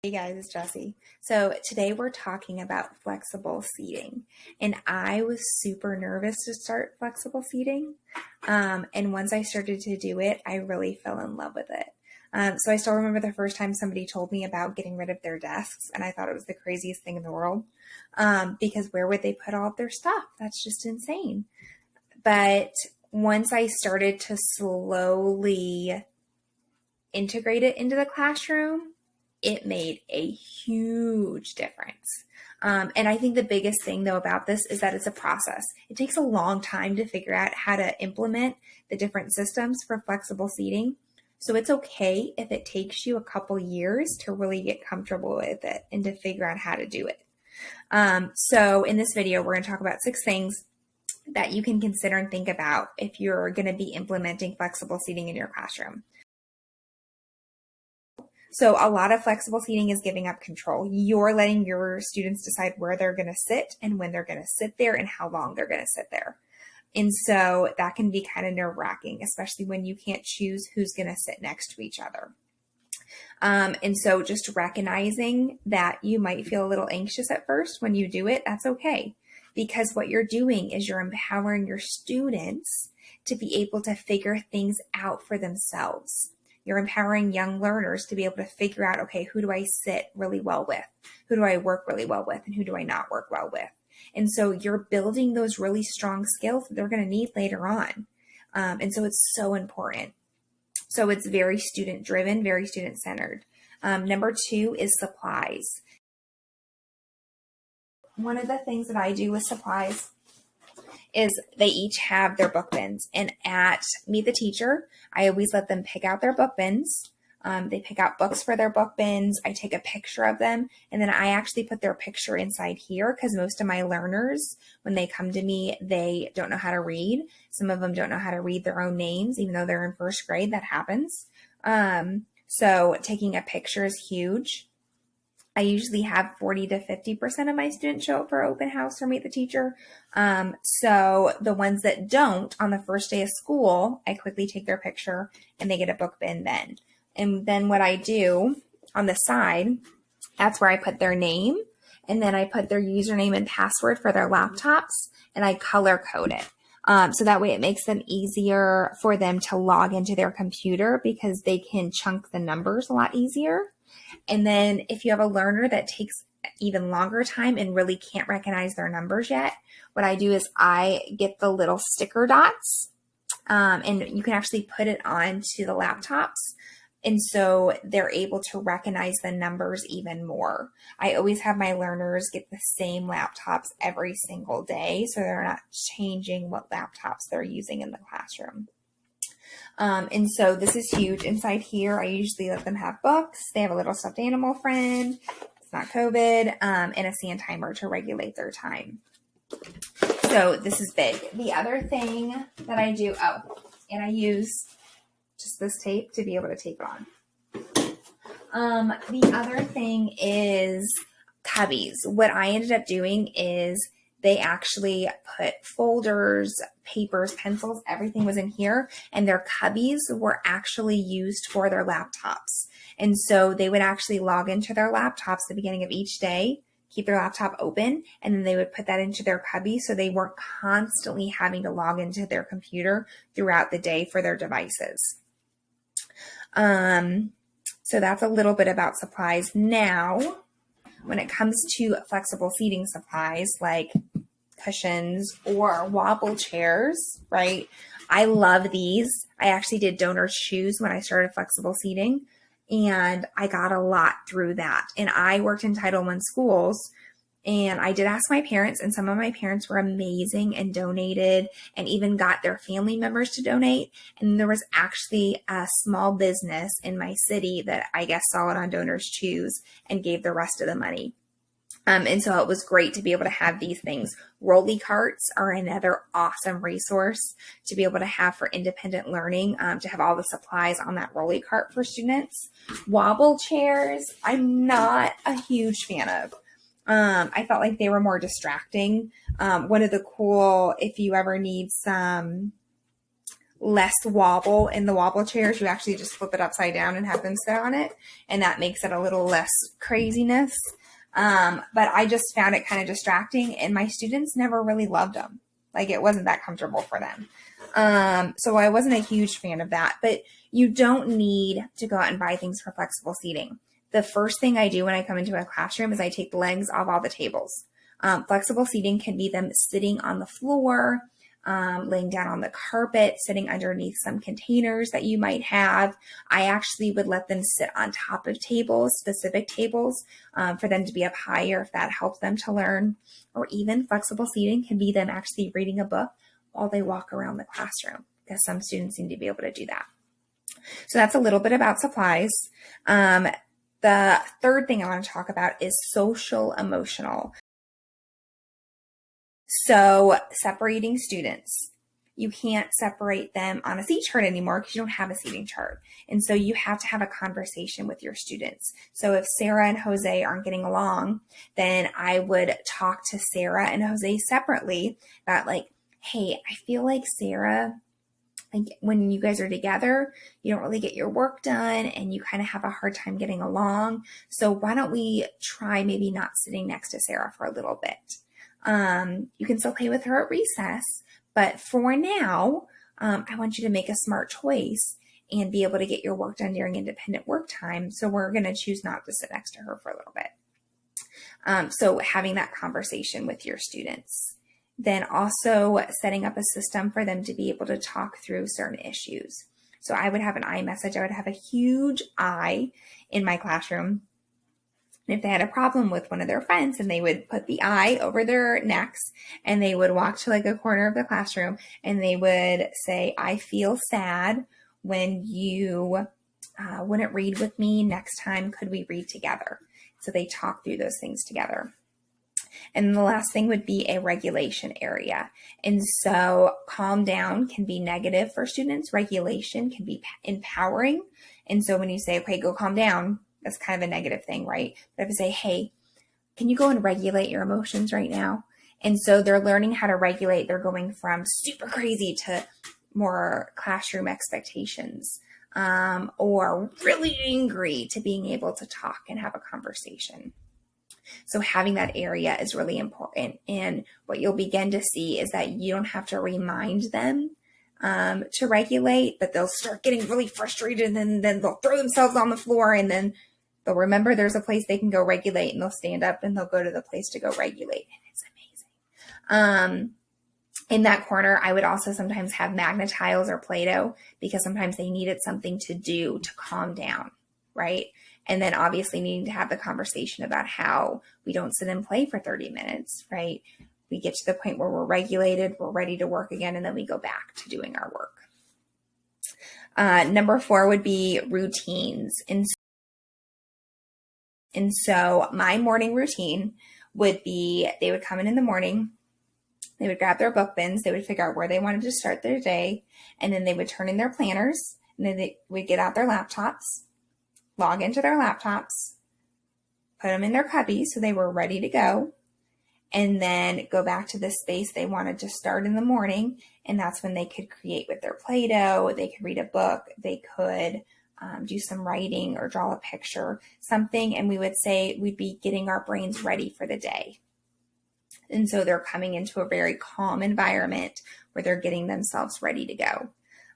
Hey guys, it's Jessie. So today we're talking about flexible seating, and I was super nervous to start flexible seating. And once I started to do it, I really fell in love with it. So I still remember the first time somebody told me about getting rid of their desks, and I thought it was the craziest thing in the world. Because where would they put all of their stuff? That's just insane. But once I started to slowly integrate it into the classroom, it made a huge difference. And I think the biggest thing though about this is that it's a process. It takes a long time to figure out how to implement the different systems for flexible seating. So it's okay if it takes you a couple years to really get comfortable with it and to figure out how to do it. So in this video, we're going to talk about 6 things that you can consider and think about if you're going to be implementing flexible seating in your classroom. So a lot of flexible seating is giving up control. You're letting your students decide where they're going to sit and when they're going to sit there and how long they're going to sit there. And so that can be kind of nerve-wracking, especially when you can't choose who's going to sit next to each other. And so just recognizing that you might feel a little anxious at first when you do it, that's okay. Because what you're doing is you're empowering your students to be able to figure things out for themselves. You're empowering young learners to be able to figure out, okay, who do I sit really well with? Who do I work really well with? And who do I not work well with? And so you're building those really strong skills that they're going to need later on. And so it's so important. So it's very student driven, very student centered. Number 2 is supplies. One of the things that I do with supplies is they each have their book bins. And at Meet the Teacher, I always let them pick out their book bins. They pick out books for their book bins. I take a picture of them, and then I actually put their picture inside here because most of my learners, when they come to me, they don't know how to read. Some of them don't know how to read their own names, even though they're in 1st grade. That happens. So taking a picture is huge. I usually have 40 to 50% of my students show up for open house or Meet the Teacher. So the ones that don't, on the first day of school, I quickly take their picture and they get a book bin then. And then what I do on the side, that's where I put their name, and then I put their username and password for their laptops, and I color code it. So that way it makes them easier for them to log into their computer because they can chunk the numbers a lot easier. And then if you have a learner that takes even longer time and really can't recognize their numbers yet, what I do is I get the little sticker dots, and you can actually put it onto the laptops. And so they're able to recognize the numbers even more. I always have my learners get the same laptops every single day, so they're not changing what laptops they're using in the classroom. And so this is huge. Inside here, I usually let them have books. They have a little stuffed animal friend. It's not COVID, and a sand timer to regulate their time. So this is big. The other thing that I do, and I use just this tape to be able to tape it on. The other thing is cubbies. What I ended up doing is they actually put folders, papers, pencils, everything was in here, and their cubbies were actually used for their laptops. And so they would actually log into their laptops at the beginning of each day, keep their laptop open, and then they would put that into their cubby so they weren't constantly having to log into their computer throughout the day for their devices. So that's a little bit about supplies. Now, when it comes to flexible seating supplies like cushions or wobble chairs, right? I love these. I actually did donor shoes when I started flexible seating, and I got a lot through that. And I worked in Title I schools, and I did ask my parents, and some of my parents were amazing and donated and even got their family members to donate. And there was actually a small business in my city that I guess saw it on Donors Choose and gave the rest of the money. And so it was great to be able to have these things. Rolly carts are another awesome resource to be able to have for independent learning, to have all the supplies on that rolly cart for students. Wobble chairs, I'm not a huge fan of. I felt like they were more distracting. One of the cool, if you ever need some less wobble in the wobble chairs. You actually just flip it upside down and have them sit on it, and that makes it a little less craziness. But I just found it kind of distracting, and my students never really loved them. Like, it wasn't that comfortable for them. So I wasn't a huge fan of that, but you don't need to go out and buy things for flexible seating. The first thing I do when I come into a classroom is I take the legs off all the tables. Flexible seating can be them sitting on the floor, laying down on the carpet, sitting underneath some containers that you might have. I actually would let them sit on top of tables, specific tables, for them to be up higher if that helps them to learn. Or even flexible seating can be them actually reading a book while they walk around the classroom, because some students seem to be able to do that. So that's a little bit about supplies. The third thing I want to talk about is social emotional. So separating students. You can't separate them on a seat chart anymore because you don't have a seating chart. And so you have to have a conversation with your students. So if Sarah and Jose aren't getting along, then I would talk to Sarah and Jose separately about, like, hey, I feel like Sarah, like when you guys are together, you don't really get your work done and you kind of have a hard time getting along. So why don't we try maybe not sitting next to Sarah for a little bit? You can still play with her at recess, but for now, I want you to make a smart choice and be able to get your work done during independent work time. So we're going to choose not to sit next to her for a little bit. So having that conversation with your students. Then also setting up a system for them to be able to talk through certain issues. So I would have an I message. I would have a huge I in my classroom. And if they had a problem with one of their friends, and they would put the I over their necks, and they would walk to like a corner of the classroom, and they would say, I feel sad when you wouldn't read with me. Next time, could we read together? So they talk through those things together. And the last thing would be a regulation area. And so calm down can be negative for students. Regulation can be empowering. And so when you say, okay, go calm down, that's kind of a negative thing, right? But if I say, hey, can you go and regulate your emotions right now? And so they're learning how to regulate. They're going from super crazy to more classroom expectations, or really angry to being able to talk and have a conversation. So having that area is really important. And what you'll begin to see is that you don't have to remind them to regulate, but they'll start getting really frustrated, and then they'll throw themselves on the floor, and then they'll remember there's a place they can go regulate, and they'll stand up and they'll go to the place to go regulate. And it's amazing. In that corner, I would also sometimes have magnetiles or Play-Doh, because sometimes they needed something to do to calm down, right? And then obviously needing to have the conversation about how we don't sit and play for 30 minutes, right? We get to the point where we're regulated, we're ready to work again, and then we go back to doing our work. Number 4 would be routines. And so my morning routine would be, they would come in the morning, they would grab their book bins, they would figure out where they wanted to start their day, and then they would turn in their planners, and then they would get out their laptops, log into their laptops, put them in their cubbies so they were ready to go, and then go back to the space they wanted to start in the morning. And that's when they could create with their Play-Doh, they could read a book, they could do some writing or draw a picture, something. And we would say we'd be getting our brains ready for the day. And so they're coming into a very calm environment where they're getting themselves ready to go.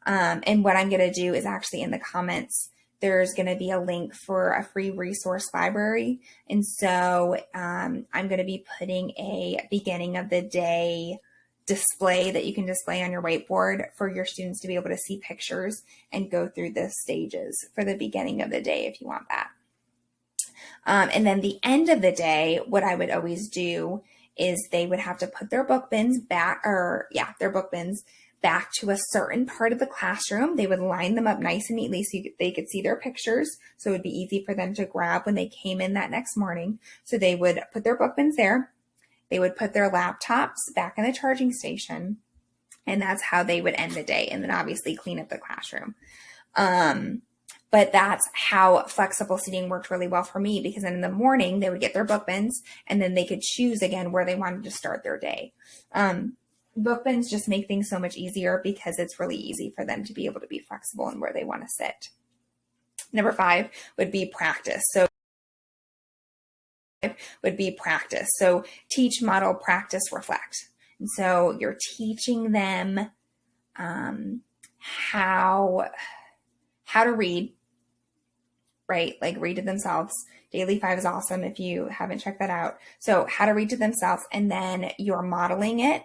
And what I'm going to do is actually in the comments, there's going to be a link for a free resource library. And so I'm going to be putting a beginning of the day display that you can display on your whiteboard for your students to be able to see pictures and go through the stages for the beginning of the day if you want that. And then the end of the day, what I would always do is they would have to put their book bins back, their book bins back to a certain part of the classroom. They would line them up nice and neatly so they could see their pictures. So it would be easy for them to grab when they came in that next morning. So they would put their book bins there. They would put their laptops back in the charging station. And that's how they would end the day. And then obviously clean up the classroom. But that's how flexible seating worked really well for me, because then in the morning they would get their book bins and then they could choose again where they wanted to start their day. book bins just make things so much easier because it's really easy for them to be able to be flexible in where they want to sit. Number 5 would be practice. So teach, model, practice, reflect. And so you're teaching them how to read, right? Like read to themselves. Daily 5 is awesome if you haven't checked that out. So how to read to themselves, and then you're modeling it.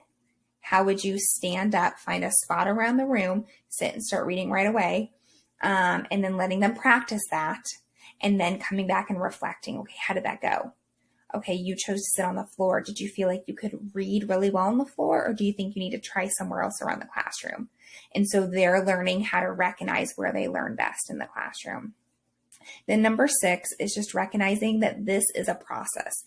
How would you stand up, find a spot around the room, sit and start reading right away, and then letting them practice that, and then coming back and reflecting, okay, how did that go? Okay, you chose to sit on the floor. Did you feel like you could read really well on the floor, or do you think you need to try somewhere else around the classroom? And so they're learning how to recognize where they learn best in the classroom. Then number 6 is just recognizing that this is a process.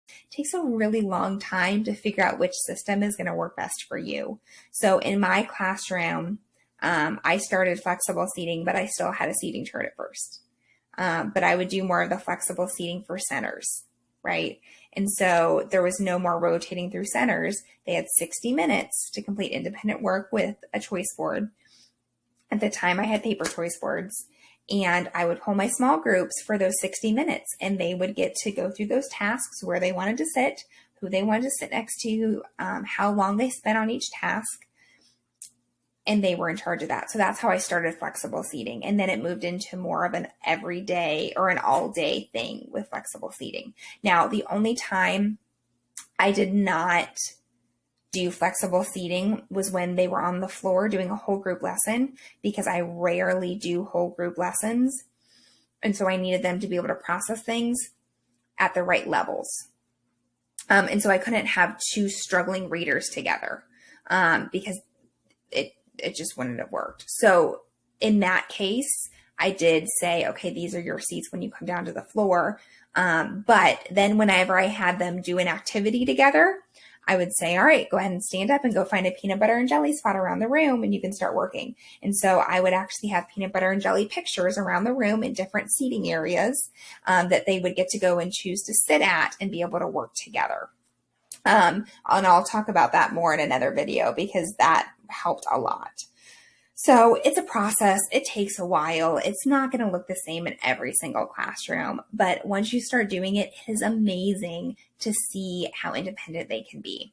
It takes a really long time to figure out which system is going to work best for you. So in my classroom, I started flexible seating, but I still had a seating chart at first. But I would do more of the flexible seating for centers, right? And so there was no more rotating through centers. They had 60 minutes to complete independent work with a choice board. At the time, I had paper choice boards, and I would pull my small groups for those 60 minutes, and they would get to go through those tasks, where they wanted to sit, who they wanted to sit next to, how long they spent on each task, and they were in charge of that. So that's how I started flexible seating. And then it moved into more of an everyday or an all-day thing with flexible seating. Now, the only time I did not do flexible seating was when they were on the floor doing a whole group lesson, because I rarely do whole group lessons. And so I needed them to be able to process things at the right levels. And so I couldn't have 2 struggling readers together because it just wouldn't have worked. So in that case, I did say, okay, these are your seats when you come down to the floor. But then whenever I had them do an activity together, I would say, all right, go ahead and stand up and go find a peanut butter and jelly spot around the room, and you can start working. And so I would actually have peanut butter and jelly pictures around the room in different seating areas that they would get to go and choose to sit at and be able to work together. And I'll talk about that more in another video because that helped a lot. So it's a process. It takes a while. It's not going to look the same in every single classroom, but once you start doing it, it is amazing to see how independent they can be.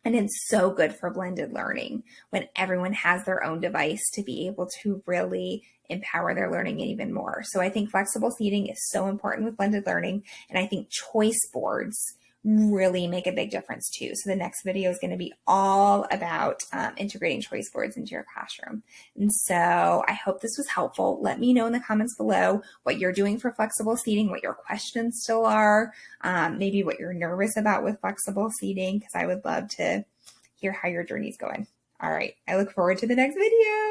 And it's so good for blended learning when everyone has their own device to be able to really empower their learning even more. So I think flexible seating is so important with blended learning. And I think choice boards really make a big difference too. So the next video is going to be all about integrating choice boards into your classroom. And so I hope this was helpful. Let me know in the comments below what you're doing for flexible seating, what your questions still are, maybe what you're nervous about with flexible seating, because I would love to hear how your journey's going. All right. I look forward to the next video.